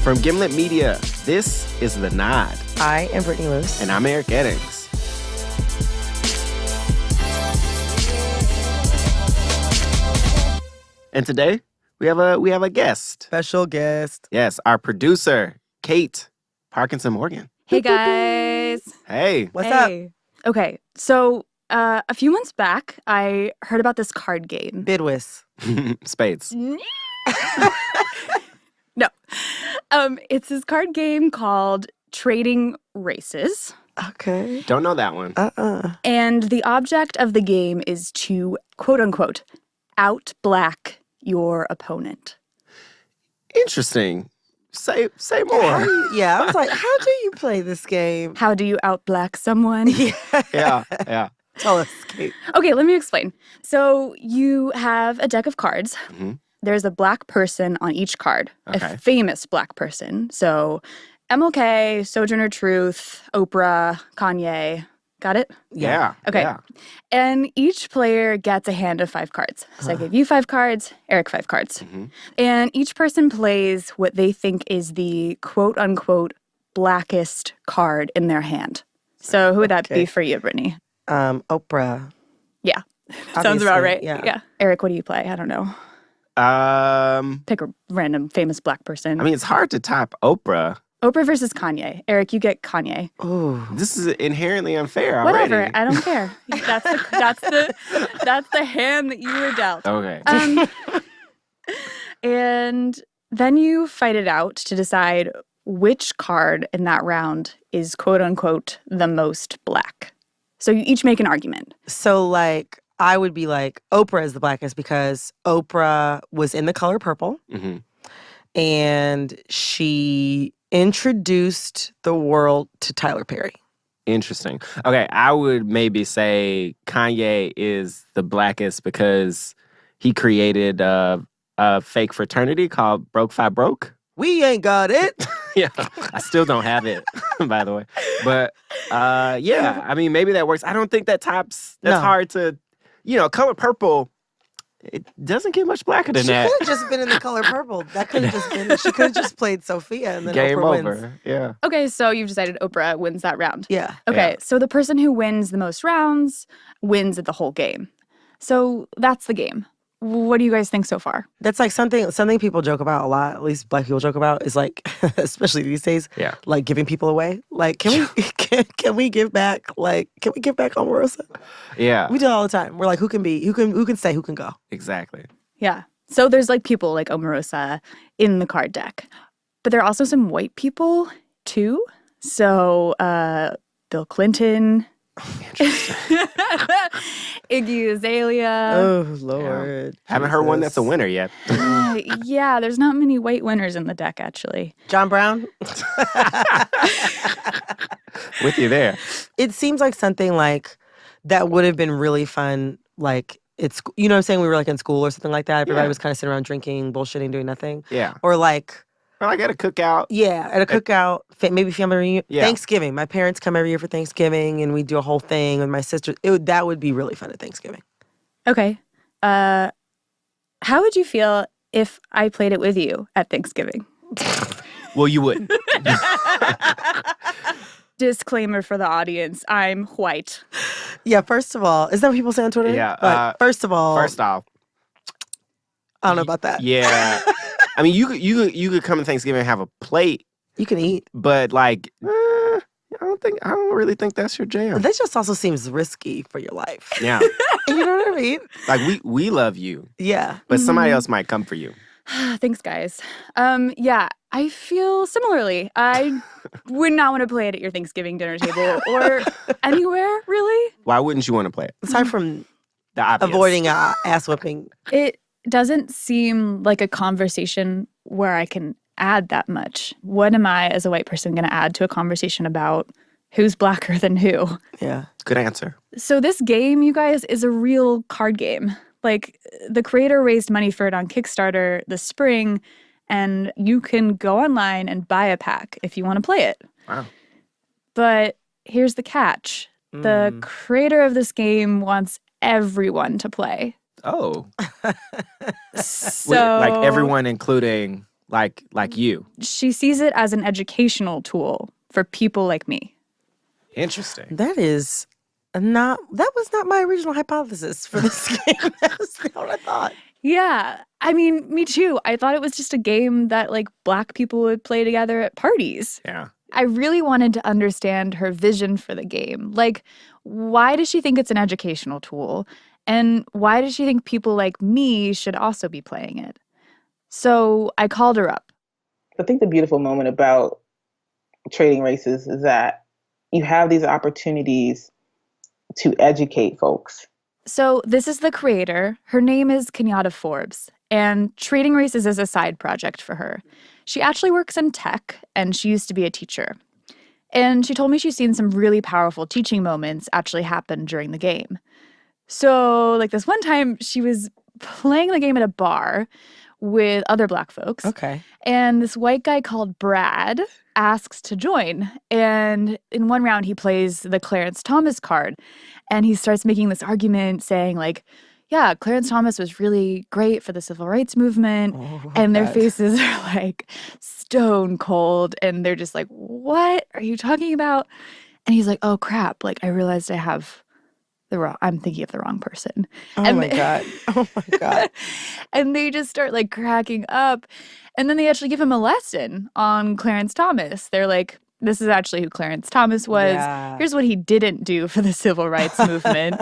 From Gimlet Media, this is The Nod. I am Brittany Lewis. And I'm Eric Eddings. And today, we have a guest. Special guest. Yes, our producer, Kate Parkinson Morgan. Hey, guys. Hey. What's up? Okay, so a few months back, I heard about this card game. Bidwis. Spades. No. It's this card game called Trading Races. Okay. Don't know that one. And the object of the game is to, quote unquote, out-black your opponent. Interesting. Say more. I was like, how do you play this game? How do you out-black someone? Yeah. Tell us, Kate. Okay, let me explain. So you have a deck of cards. Mm-hmm. There's a black person on each card, Okay. a famous black person. So MLK, Sojourner Truth, Oprah, Kanye. Got it? Yeah. Okay. Yeah. And each player gets a hand of 5 cards. So I give you 5 cards, Eric 5 cards. Mm-hmm. And each person plays what they think is the quote unquote blackest card in their hand. So who would that Okay. be for you, Brittany? Oprah. Yeah. Sounds Obviously, about right. yeah. Eric, what do you play? I don't know. Pick a random famous black person. I mean, it's hard to top Oprah. Oprah versus Kanye. Eric, you get Kanye. Ooh. This is inherently unfair already. Whatever. I don't care. That's the hand that you were dealt. Okay. And then you fight it out to decide which card in that round is quote unquote the most black. So you each make an argument. So, like, I would be like, Oprah is the blackest because Oprah was in the color purple Mm-hmm. and she introduced the world to Tyler Perry. Interesting. Okay, I would maybe say Kanye is the blackest because he created a fake fraternity called Broke Fi Broke. We ain't got it. Yeah, I still don't have it, by the way. But yeah, I mean, maybe that works. I don't think that tops. That's No. hard to, color purple. It doesn't get much blacker than She that. could have just been in the color purple. That could have just been. She could have just played Sophia and then Game Oprah over. wins. Yeah. Okay, so you've decided Oprah wins that round. Yeah. Okay, Yeah. so the person who wins the most rounds wins at the whole game. So that's the game. What do you guys think so far? That's like something people joke about a lot, at least black people joke about, is like, especially these days, Yeah. like giving people away. Like, can we give back? Like, can we give back Omarosa? Yeah. We do it all the time. We're like, who can stay, who can go? Exactly. Yeah. So there's like people like Omarosa in the card deck. But there are also some white people too. So Bill Clinton, Iggy Azalea. Oh Lord. Haven't heard one Jesus. that's a winner yet. Yeah, there's not many white winners in the deck actually. John Brown. With you there. It seems like something like that would have been really fun. Like it's, you know what I'm saying? We were like in school or something like that. Everybody Yeah. was kind of sitting around drinking, bullshitting, doing nothing. Yeah. Or like, Or like at a cookout. yeah, at a cookout, maybe family reunion. Yeah. Thanksgiving. My parents come every year for Thanksgiving, and we do a whole thing with my sister. That would be really fun at Thanksgiving. Okay. How would you feel if I played it with you at Thanksgiving? Well, you wouldn't. Disclaimer for the audience, I'm white. Yeah, first of all, is that what people say on Twitter? Yeah, Like, first of all, First off, I don't know about that. yeah. I mean, you could come to Thanksgiving and have a plate, You can eat. but like, I don't really think that's your jam. That just also seems risky for your life. Yeah. You know what I mean? Like we love you, Yeah. but somebody else might come for you. Thanks, guys. Yeah, I feel similarly. I would not want to play it at your Thanksgiving dinner table or anywhere, really. Why wouldn't you want to play it? Aside from The obvious. avoiding ass whipping. It doesn't seem like a conversation where I can add that much. What am I, as a white person, going to add to a conversation about who's blacker than who? Yeah. Good answer. So this game, you guys, is a real card game. Like, the creator raised money for it on Kickstarter this spring, and you can go online and buy a pack if you want to play it. Wow. But here's the catch. The creator of this game wants everyone to play. Oh. So Like everyone, including like you. She sees it as an educational tool for people like me. Interesting. That was not my original hypothesis for this game. That's not what I thought. Yeah, I mean, me too. I thought it was just a game that like Black people would play together at parties. Yeah. I really wanted to understand her vision for the game. Like, why does she think it's an educational tool? And why does she think people like me should also be playing it? So I called her up. I think the beautiful moment about Trading Races is that you have these opportunities to educate folks. So this is the creator. Her name is Kenyatta Forbes, and Trading Races is a side project for her. She actually works in tech, and she used to be a teacher. And she told me she's seen some really powerful teaching moments actually happen during the game. So, like this one time, she was playing the game at a bar with other Black folks. Okay. And this white guy called Brad asks to join. And in one round, he plays the Clarence Thomas card. And he starts making this argument saying, like, yeah, Clarence Thomas was really great for the civil rights movement. Oh, and their God. faces are like stone cold. And they're just like, what are you talking about? And he's like, oh, crap. Like, I realized I'm thinking of the wrong person. Oh, And my God. Oh, my God. and they just start like cracking up. And then they actually give him a lesson on Clarence Thomas. They're like, this is actually who Clarence Thomas was. Yeah. Here's what he didn't do for the civil rights movement.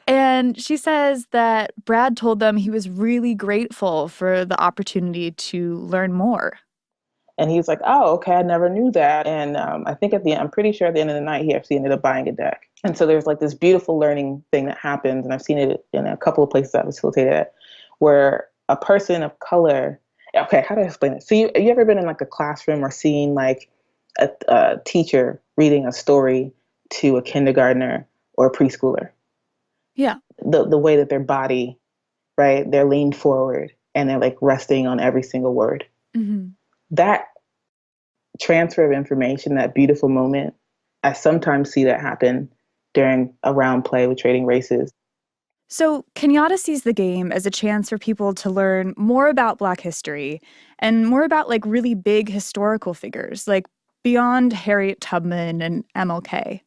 And she says that Brad told them he was really grateful for the opportunity to learn more. And he's like, oh, okay, I never knew that. And I think I'm pretty sure at the end of the night, he actually ended up buying a deck. And so there's like this beautiful learning thing that happens. And I've seen it in a couple of places I've facilitated it, where a person of color, okay, how do I explain it? So you ever been in like a classroom or seen like a teacher reading a story to a kindergartner or a preschooler? Yeah. The way that their body, right, they're leaned forward and they're like resting on every single word. Mm-hmm. That transfer of information, that beautiful moment, I sometimes see that happen during a round play with Trading Races. So Kenyatta sees the game as a chance for people to learn more about Black history and more about like really big historical figures, like beyond Harriet Tubman and MLK.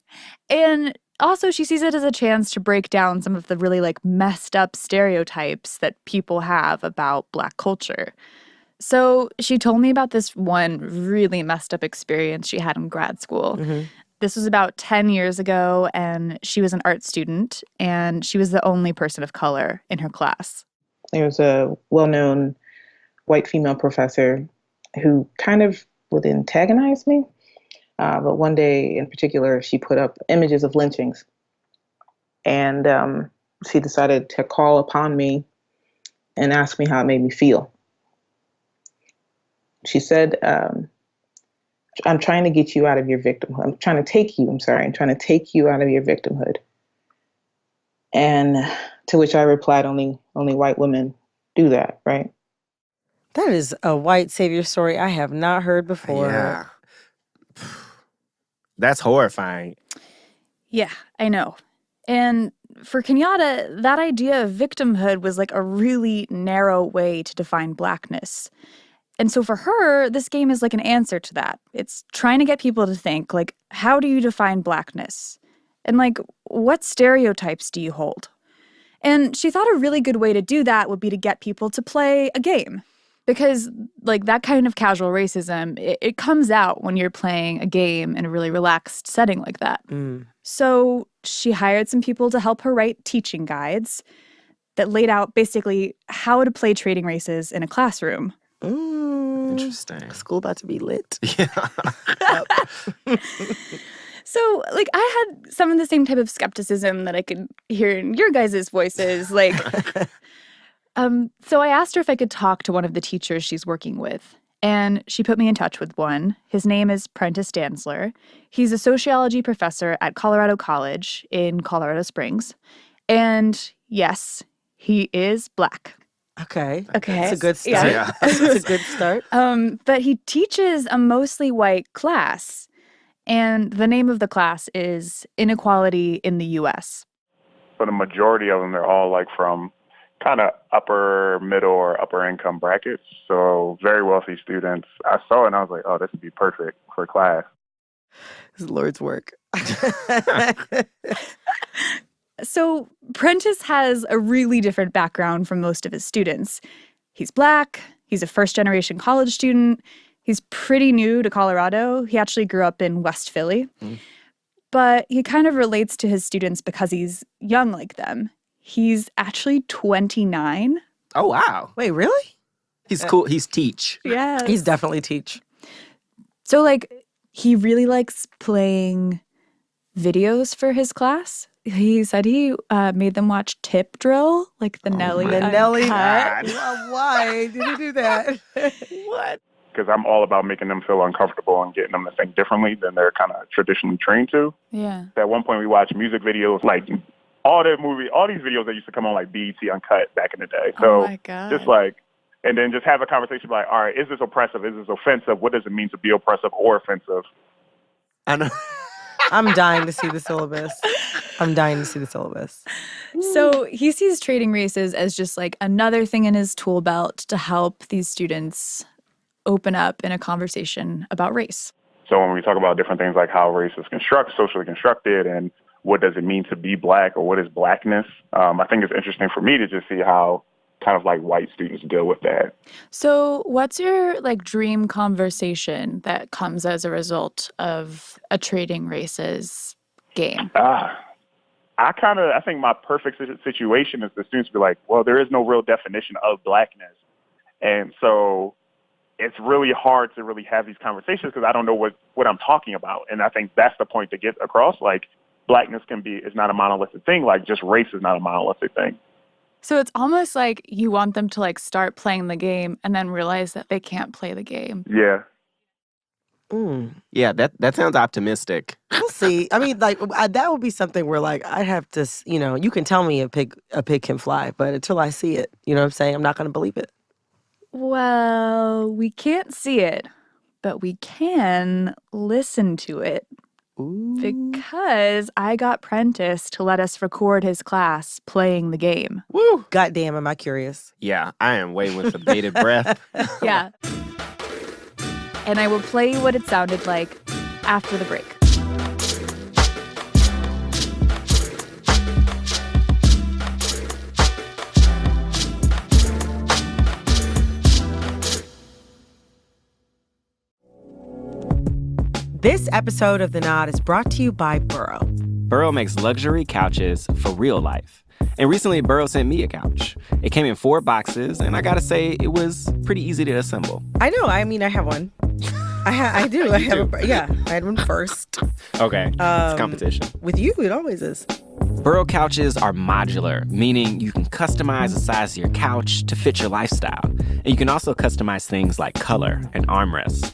And also she sees it as a chance to break down some of the really like messed up stereotypes that people have about Black culture. So she told me about this one really messed up experience she had in grad school. Mm-hmm. This was about 10 years ago, and she was an art student, and she was the only person of color in her class. There was a well-known white female professor who kind of would antagonize me. But one day in particular, she put up images of lynchings. And she decided to call upon me and ask me how it made me feel. She said, I'm trying to get you out of your victimhood. I'm trying to take you out of your victimhood. And to which I replied, only white women do that, right? That is a white savior story I have not heard before. Yeah. That's horrifying. Yeah, I know. And for Kenyatta, that idea of victimhood was like a really narrow way to define Blackness. And so for her, this game is like an answer to that. It's trying to get people to think, like, how do you define Blackness? And, like, what stereotypes do you hold? And she thought a really good way to do that would be to get people to play a game. Because, like, that kind of casual racism, it comes out when you're playing a game in a really relaxed setting like that. Mm. So she hired some people to help her write teaching guides that laid out basically how to play Trading Races in a classroom. Interesting. School about to be lit. Yeah. So, like, I had some of the same type of skepticism that I could hear in your guys' voices. Like, so I asked her if I could talk to one of the teachers she's working with. And she put me in touch with one. His name is Prentice Danzler. He's a sociology professor at Colorado College in Colorado Springs. And yes, he is Black. Okay. Okay. That's a good start. Yeah. That's a good start. But he teaches a mostly white class. And the name of the class is Inequality in the U.S. But a majority of them, they're all like from kind of upper middle or upper income brackets. So very wealthy students. I saw it and I was like, oh, this would be perfect for class. This is Lord's work. So Prentice has a really different background from most of his students. He's Black. He's a first-generation college student. He's pretty new to Colorado. He actually grew up in West Philly. But he kind of relates to his students because he's young like them. He's actually 29. Oh, wow. Wait, really? He's cool. He's Teach. Yeah. He's definitely Teach. So, like, he really likes playing videos for his class. He said he made them watch Tip Drill, like the Nelly. The Nelly. God. Why did he do that? What? Because I'm all about making them feel uncomfortable and getting them to think differently than they're kind of traditionally trained to. Yeah. At one point, we watched music videos, like all these videos that used to come on like BET Uncut back in the day. So Oh my God. just like, and then just have a conversation like, all right, is this oppressive? Is this offensive? What does it mean to be oppressive or offensive? I know. I'm dying to see the syllabus. So he sees trading races as just like another thing in his tool belt to help these students open up in a conversation about race. So when we talk about different things like how race is socially constructed, and what does it mean to be Black, or what is Blackness, I think it's interesting for me to just see how kind of like white students deal with that. So what's your like dream conversation that comes as a result of a trading races game? I think my perfect situation is the students be like, well, there is no real definition of Blackness. And so it's really hard to really have these conversations because I don't know what I'm talking about. And I think that's the point to get across. Like, Blackness is not a monolithic thing. Like, just race is not a monolithic thing. So it's almost like you want them to like start playing the game and then realize that they can't play the game. Yeah. Yeah, that sounds optimistic. We'll see. I mean, like that would be something where, like, I have to, you can tell me a pig can fly, but until I see it, you know what I'm saying? I'm not going to believe it. Well, we can't see it, but we can listen to it. Ooh. Because I got Prentice to let us record his class playing the game. Woo! Goddamn, am I curious? Yeah, I am waiting with a bated breath. Yeah. And I will play you what it sounded like after the break. This episode of The Nod is brought to you by Burrow. Burrow makes luxury couches for real life. And recently, Burrow sent me a couch. It came in 4 boxes, and I gotta say, it was pretty easy to assemble. I know. I mean, I have one. I do. I had one first. Okay, it's competition. With you, it always is. Burrow couches are modular, meaning you can customize the size of your couch to fit your lifestyle. And you can also customize things like color and armrests.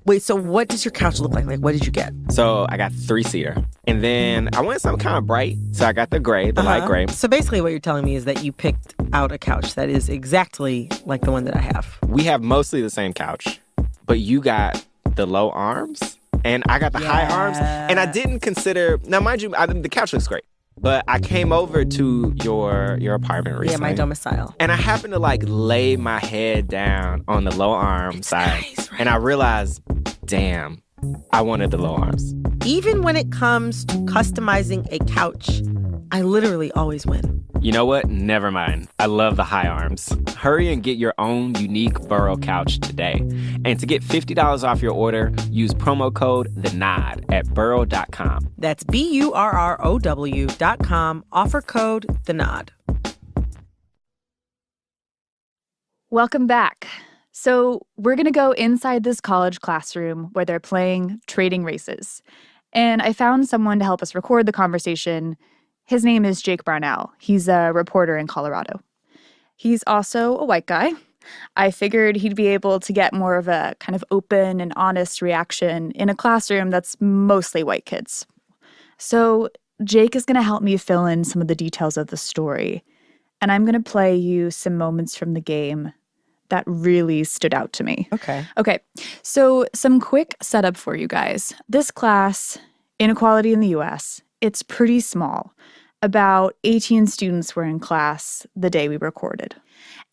Wait, so what does your couch look like? Like, what did you get? So I got 3-seater. And then I wanted something kind of bright, so I got the gray, the light gray. So basically what you're telling me is that you picked out a couch that is exactly like the one that I have. We have mostly the same couch, but you got the low arms, and I got the high arms. And I didn't consider, now mind you, the couch looks great, but I came over to your apartment recently. Yeah, my domicile. And I happened to like lay my head down on the low arm side. Nice, right? And I realized, damn, I wanted the low arms. Even when it comes to customizing a couch, I literally always win. You know what? Never mind. I love the high arms. Hurry and get your own unique Burrow couch today. And to get $50 off your order, use promo code THENOD at burrow.com. That's BURROW.com. Offer code THENOD. Welcome back. So we're going to go inside this college classroom where they're playing trading races. And I found someone to help us record the conversation. His name is Jake Barnell. He's a reporter in Colorado. He's also a white guy. I figured he'd be able to get more of a kind of open and honest reaction in a classroom that's mostly white kids. So Jake is going to help me fill in some of the details of the story. And I'm going to play you some moments from the game that really stood out to me. Okay, so some quick setup for you guys. This class, Inequality in the U.S., it's pretty small. About 18 students were in class the day we recorded.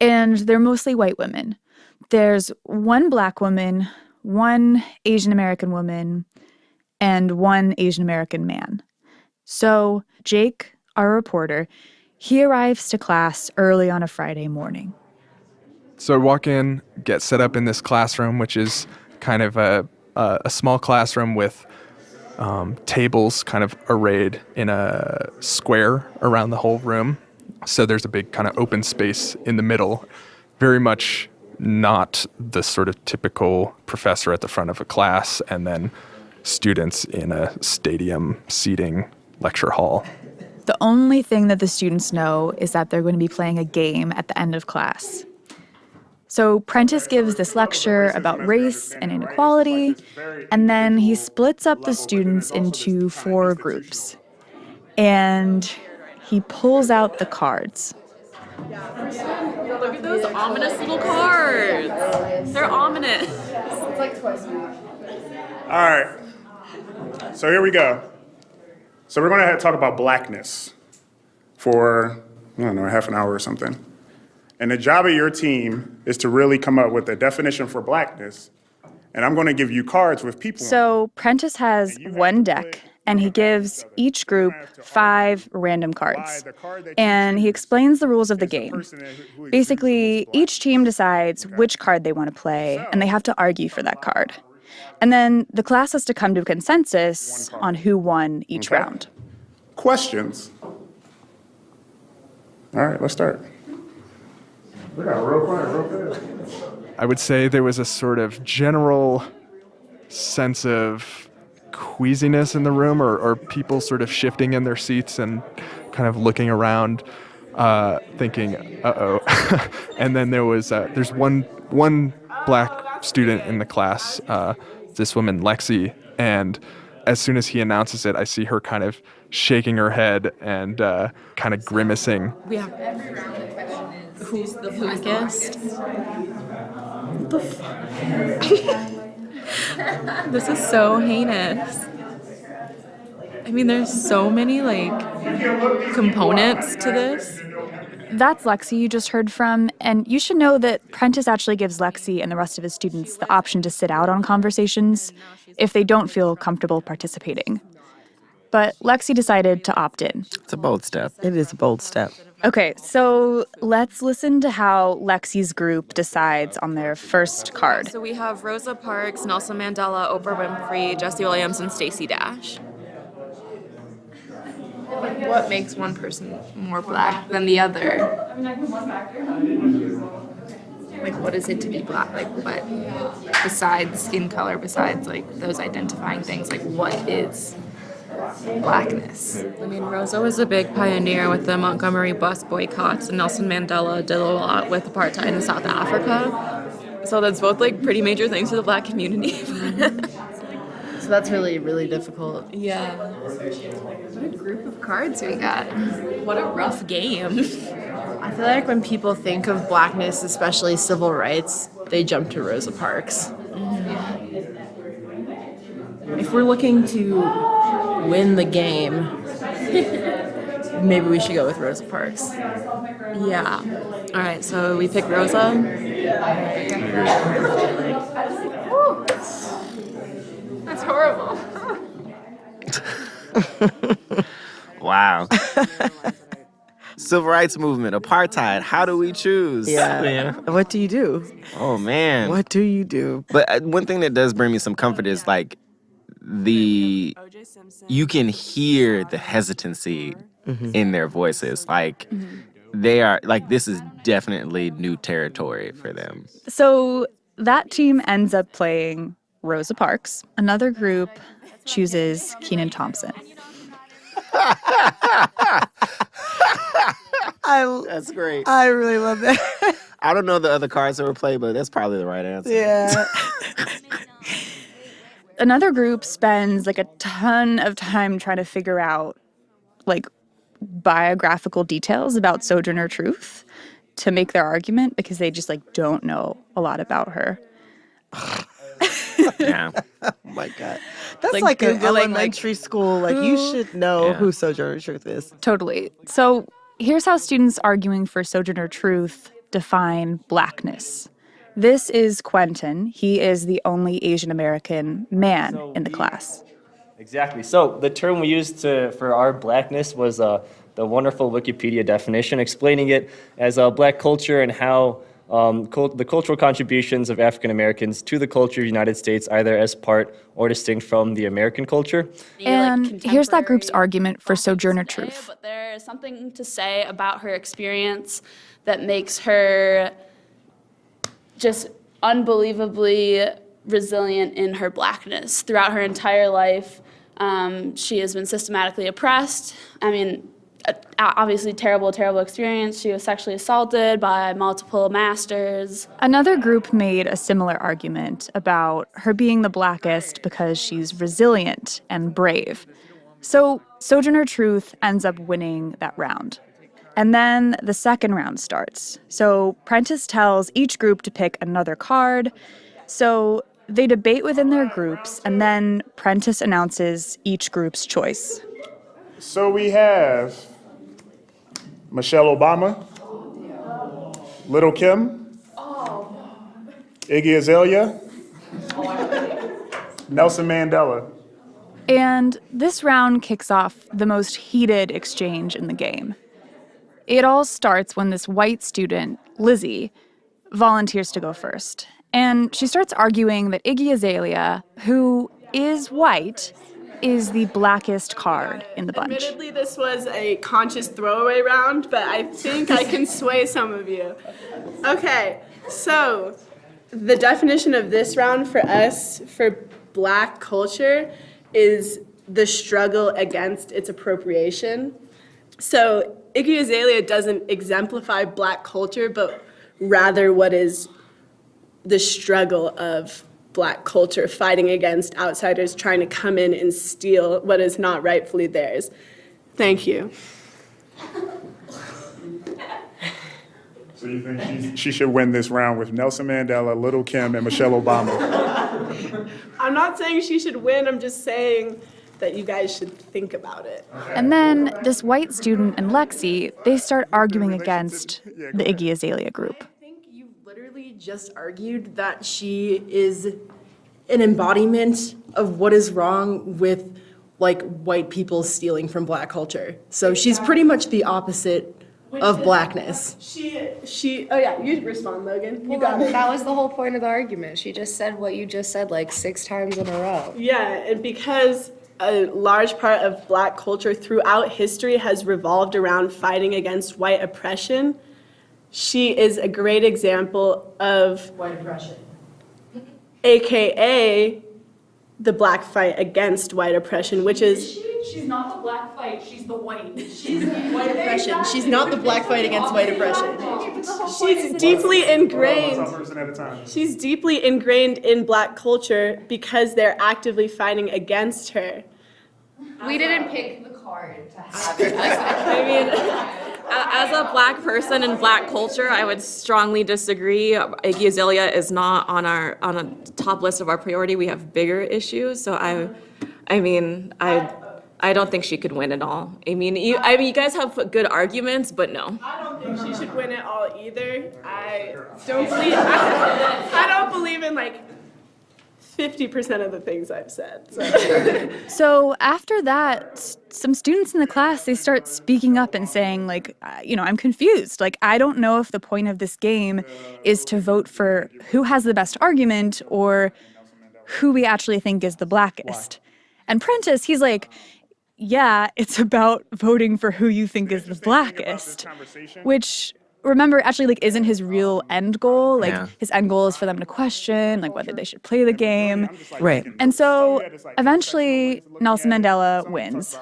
And they're mostly white women. There's one Black woman, one Asian American woman, and one Asian American man. So Jake, our reporter, he arrives to class early on a Friday morning. So I walk in, get set up in this classroom, which is kind of a small classroom with tables kind of arrayed in a square around the whole room. So there's a big kind of open space in the middle, very much not the sort of typical professor at the front of a class and then students in a stadium seating lecture hall. The only thing that the students know is that they're going to be playing a game at the end of class. So Prentice gives this lecture about race and inequality, and then he splits up the students into 4 groups. And he pulls out the cards. Look at those ominous little cards. They're ominous. It's like twice. All right. So here we go. So we're going to talk about blackness for, I don't know, half an hour or something. And the job of your team is to really come up with a definition for blackness. And I'm going to give you cards with people. So Prentice has one deck, and he gives each group 5 random cards. And he explains the rules of the game. Basically, each team decides which card they want to play, and they have to argue for that card. And then the class has to come to a consensus on who won each round. Questions? All right, let's start. We got real quiet, real fast. I would say there was a sort of general sense of queasiness in the room, or people sort of shifting in their seats and kind of looking around, thinking, uh-oh. And then there's one Black student in the class, this woman, Lexi, and as soon as he announces it, I see her kind of shaking her head and kind of grimacing. We have every round of question is who's the blackest? What the fuck? This is so heinous. I mean, there's so many components to this. That's Lexi you just heard from, and you should know that Prentice actually gives Lexi and the rest of his students the option to sit out on conversations if they don't feel comfortable participating. But Lexi decided to opt in. It's a bold step. It is a bold step. Okay, so let's listen to how Lexi's group decides on their first card. So we have Rosa Parks, Nelson Mandela, Oprah Winfrey, Jesse Williams, and Stacey Dash. What makes one person more Black than the other? Like, what is it to be Black? Like, what, besides skin color, besides, those identifying things, what is Blackness? I mean, Rosa was a big pioneer with the Montgomery bus boycotts, and Nelson Mandela did a lot with apartheid in South Africa. So that's both, pretty major things for the Black community. So that's really, really difficult. Yeah. What a group of cards we got. What a rough game. I feel like when people think of Blackness, especially civil rights, they jump to Rosa Parks. Mm-hmm. If we're looking to win the game, maybe we should go with Rosa Parks. Yeah. All right, so we pick Rosa. That's horrible. Wow. Civil rights movement, apartheid. How do we choose? Yeah. What do you do? Oh, man. What do you do? But one thing that does bring me some comfort is you can hear the hesitancy in their voices. They are this is definitely new territory for them. So that team ends up playing Rosa Parks. Another group chooses Kenan Thompson. That's great. I really love that. I don't know the other cards that were played, but that's probably the right answer. Yeah. Another group spends a ton of time trying to figure out biographical details about Sojourner Truth to make their argument because they just don't know a lot about her. Yeah. Oh my God. That's Like like an Googling, like, elementary school. Like, you who- should know Yeah. who Sojourner Truth is. Totally. So here's how students arguing for Sojourner Truth define blackness. This is Quentin. He is the only Asian American man in the class. Exactly. So the term we used for our blackness was the wonderful Wikipedia definition, explaining it as black culture and how the cultural contributions of African Americans to the culture of the United States, either as part or distinct from the American culture. And here's that group's argument for Sojourner Truth. But there's something to say about her experience that makes her just unbelievably resilient in her blackness. Throughout her entire life, she has been systematically oppressed. I mean, obviously terrible experience. She was sexually assaulted by multiple masters. Another group made a similar argument about her being the blackest because she's resilient and brave. So Sojourner Truth ends up winning that round. And then the second round starts. So Prentice tells each group to pick another card. So they debate within their groups, and then Prentice announces each group's choice. So we have Michelle Obama, Little Kim, Iggy Azalea, Nelson Mandela. And this round kicks off the most heated exchange in the game. It all starts when this white student, Lizzie, volunteers to go first. And she starts arguing that Iggy Azalea, who is white, is the blackest card in the bunch. Admittedly, this was a conscious throwaway round, but I think I can sway some of you. Okay, so the definition of this round for us, for black culture, is the struggle against its appropriation. So Iggy Azalea doesn't exemplify black culture, but rather what is the struggle of black culture, fighting against outsiders trying to come in and steal what is not rightfully theirs. Thank you. So you think she should win this round with Nelson Mandela, Little Kim, and Michelle Obama? I'm not saying she should win, I'm just saying that you guys should think about it. And then this white student and Lexi, they start arguing against the Iggy Azalea group. You literally just argued that she is an embodiment of what is wrong with like white people stealing from black culture. So she's pretty much the opposite of blackness. Oh yeah, you respond, Logan. You got it. That was the whole point of the argument. She just said what you just said like 6 times in a row. Yeah, and because a large part of black culture throughout history has revolved around fighting against white oppression, she is a great example of White oppression. AKA the black fight against white oppression, which is She's not the black fight, she's the white. She's white oppression. She's not the black fight against white oppression. she's deeply ingrained. One person at a time. She's deeply ingrained in black culture because they're actively fighting against her. We didn't pick the card to have it. I mean, as a black person in black culture, I would strongly disagree. Iggy Azalea is not on a top list of our priority. We have bigger issues. So I don't think she could win at all. I mean, you guys have good arguments, but no. I don't think she should win it all either. I don't believe in like 50% of the things I've said. So after that, some students in the class, they start speaking up and saying, like, I'm confused. Like, I don't know if the point of this game is to vote for who has the best argument or who we actually think is the blackest. And Prentice, he's like, yeah, it's about voting for who you think is the blackest, which, remember, actually, like, isn't his real end goal. Like, his end goal is for them to question, like, whether they should play the game. Right. And so, eventually, Nelson Mandela wins.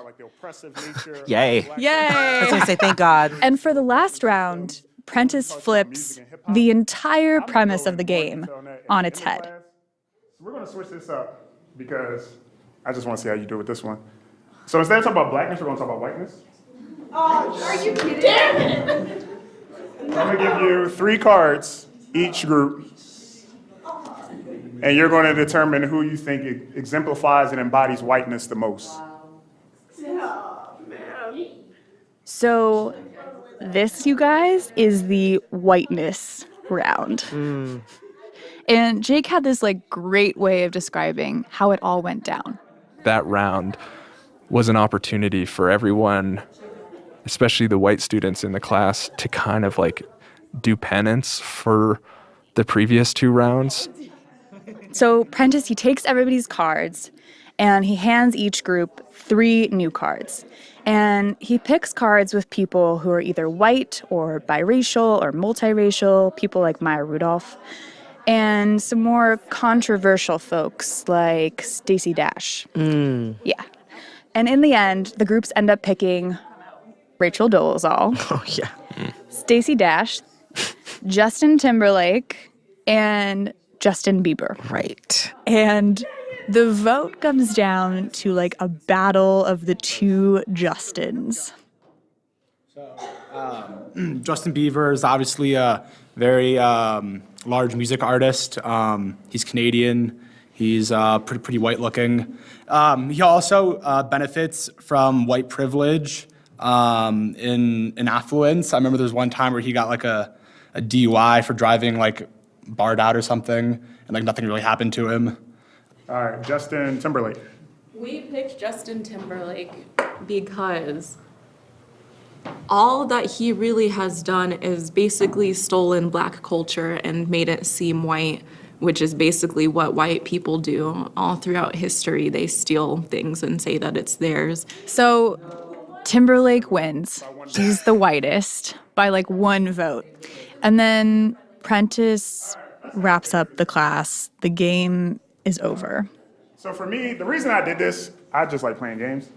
Yay. Yay! I was going to say, thank God. And for the last round, Prentice flips the entire premise of the game on its head. We're going to switch this up because I just want to see how you do with this one. So instead of talking about blackness, we're going to talk about whiteness. Oh, are you kidding? Damn it! I'm going to give you 3 cards, each group. And you're going to determine who you think exemplifies and embodies whiteness the most. Oh, man. So this, you guys, is the whiteness round. And Jake had this great way of describing how it all went down. That round was an opportunity for everyone, especially the white students in the class, to kind of do penance for the previous 2 rounds. So Prentice, he takes everybody's cards and he hands each group 3 new cards. And he picks cards with people who are either white or biracial or multiracial, people like Maya Rudolph, and some more controversial folks like Stacey Dash. Yeah. And in the end, the groups end up picking Rachel Dolezal, Oh, yeah. Stacey Dash, Justin Timberlake, and Justin Bieber. Right. And the vote comes down to a battle of the 2 Justins. Justin Bieber is obviously a very large music artist. He's Canadian. He's pretty white looking. He also benefits from white privilege in affluence. I remember there was one time where he got a DUI for driving barred out or something, and nothing really happened to him. All right, Justin Timberlake. We picked Justin Timberlake because all that he really has done is basically stolen Black culture and made it seem white, which is basically what white people do all throughout history. They steal things and say that it's theirs. So Timberlake wins. He's the whitest by 1 vote. And then Prentice wraps up the class. The game is over. So for me, the reason I did this, I just like playing games.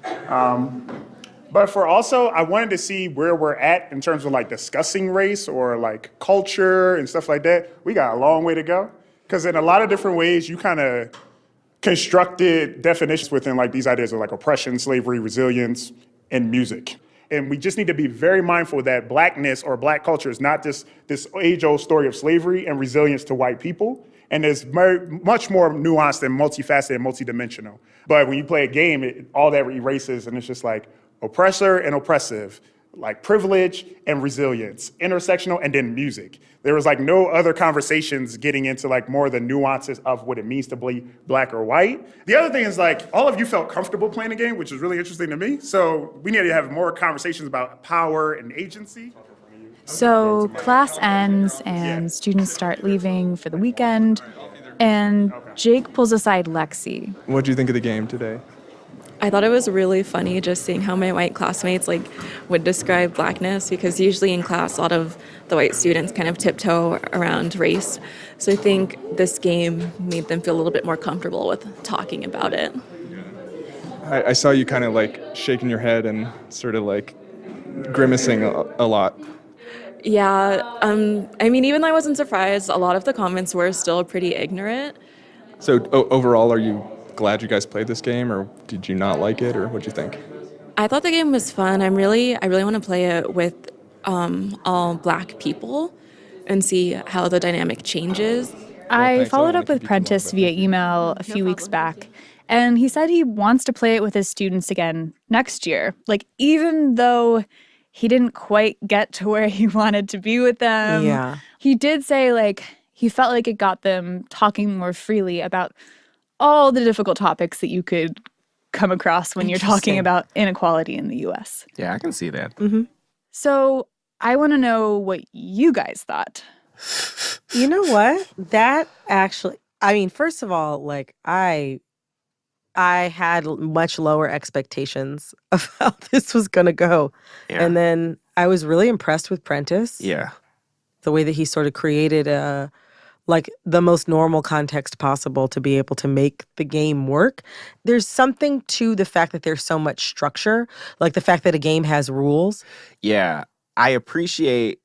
But for also, I wanted to see where we're at in terms of discussing race or culture and stuff like that. We got a long way to go. Because in a lot of different ways, you kind of constructed definitions within these ideas of oppression, slavery, resilience, and music. And we just need to be very mindful that Blackness or Black culture is not just this age-old story of slavery and resilience to white people. And it's much more nuanced and multifaceted and multidimensional. But when you play a game, all that erases, and it's just oppressor and oppressive, privilege and resilience, intersectional, and then music. There was no other conversations getting into more the nuances of what it means to be Black or white. The other thing is all of you felt comfortable playing the game, which is really interesting to me. So we need to have more conversations about power and agency. So class ends and students start leaving for the weekend. And Jake pulls aside Lexi. What do you think of the game today? I thought it was really funny just seeing how my white classmates would describe Blackness, because usually in class a lot of the white students kind of tiptoe around race. So I think this game made them feel a little bit more comfortable with talking about it. I saw you kind of shaking your head and sort of grimacing a lot. Yeah, I mean, even though I wasn't surprised, a lot of the comments were still pretty ignorant. So overall, are you glad you guys played this game, or did you not like it, or what'd you think? I thought the game was fun. I really want to play it with all Black people and see how the dynamic changes. I followed up with Prentice via email a few weeks back, and he said he wants to play it with his students again next year. Even though he didn't quite get to where he wanted to be with them. Yeah. He did say he felt like it got them talking more freely about all the difficult topics that you could come across when you're talking about inequality in the U.S. Yeah, I can see that. So I want to know what you guys thought. You know what? That actually, first of all, I had much lower expectations of how this was going to go. Yeah. And then I was really impressed with Prentice. Yeah. The way that he sort of created the most normal context possible to be able to make the game work. There's something to the fact that there's so much structure, the fact that a game has rules. Yeah. I appreciate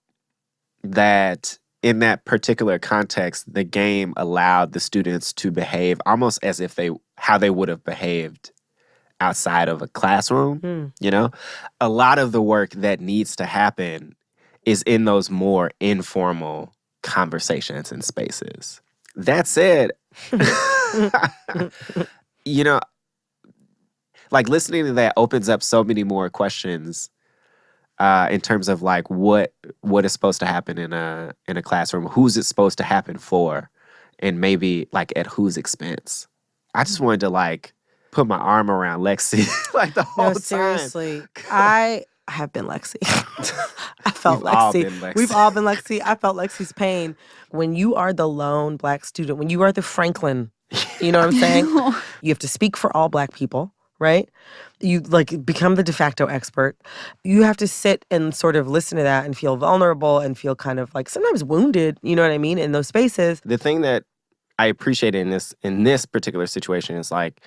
that in that particular context, the game allowed the students to behave almost as if how they would have behaved outside of a classroom. A lot of the work that needs to happen is in those more informal conversations and spaces. That said, You know, like listening to that opens up so many more questions in terms of like what is supposed to happen in a classroom, who's it supposed to happen for, and maybe like at whose expense. I just wanted to like put my arm around Lexi like the whole No, time. seriously. I have been Lexi. I felt We've all Lexi. been Lexi. We've all been Lexi. I felt Lexi's pain. When you are the lone Black student, when you are the Franklin, you know what I'm saying? You have to speak for all Black people, right? You like become the de facto expert. You have to sit and sort of listen to that and feel vulnerable and feel kind of like sometimes wounded, you know what I mean, in those spaces. The thing that I appreciate in this particular situation is like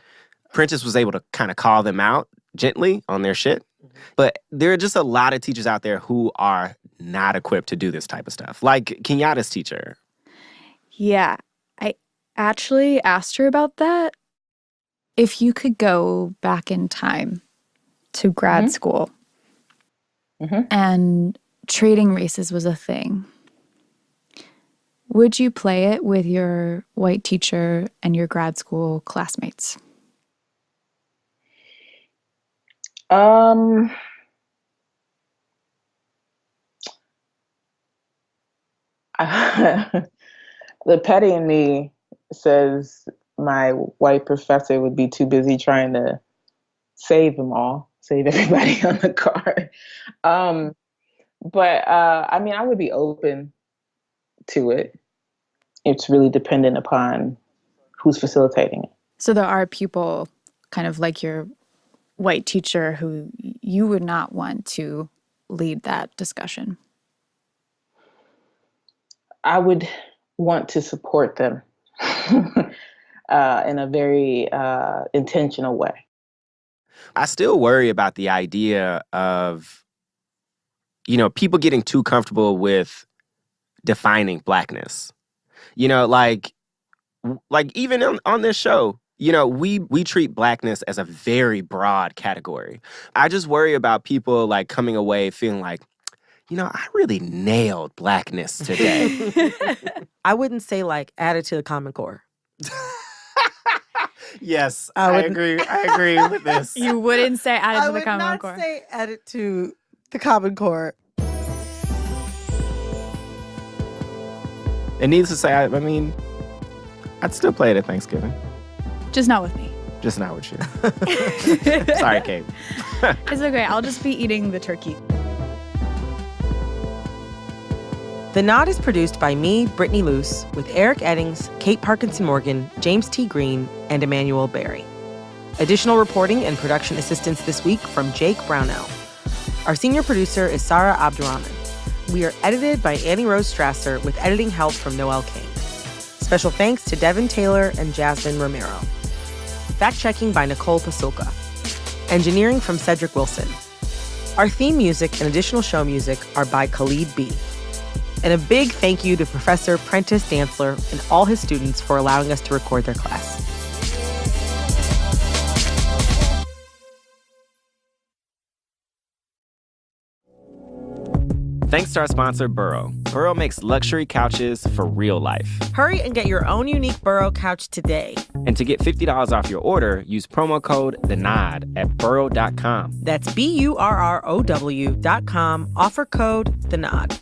Prentice was able to kind of call them out gently on their shit. But there are just a lot of teachers out there who are not equipped to do this type of stuff. Like Kenyatta's teacher. Yeah, I actually asked her about that. If you could go back in time to grad school and trading races was a thing, would you play it with your white teacher and your grad school classmates? The petty in me says my white professor would be too busy trying to save them all, save everybody on the card. But I mean, I would be open to it. It's really dependent upon who's facilitating it. So there are people kind of like your white teacher who you would not want to lead that discussion. I would want to support them in a very intentional way. I still worry about the idea of, you know, people getting too comfortable with defining Blackness. You know, like even on this show, you know, we treat Blackness as a very broad category. I just worry about people like coming away feeling like, you know, I really nailed Blackness today. I wouldn't say like add it to the Common Core. Yes, I agree with this. You wouldn't say add it I to the would Common not Core. say add it to the Common Core. And needless to say, I mean, I'd still play it at Thanksgiving. Just not with me. Just not with you. Sorry, Kate. It's okay. I'll just be eating the turkey. The Nod is produced by me, Brittany Luce, with Eric Eddings, Kate Parkinson-Morgan, James T. Green, and Emmanuel Berry. Additional reporting and production assistance this week from Jake Brownell. Our senior producer is Sarah Abdurrahman. We are edited by Annie Rose Strasser with editing help from Noel King. Special thanks to Devin Taylor and Jasmine Romero. Fact-checking by Nicole Pasulka. Engineering from Cedric Wilson. Our theme music and additional show music are by Khalid B. And a big thank you to Professor Prentice Dantzler and all his students for allowing us to record their class. Thanks to our sponsor, Burrow. Burrow makes luxury couches for real life. Hurry and get your own unique Burrow couch today. And to get $50 off your order, use promo code THENOD at burrow.com. That's BURROW.com, offer code THENOD.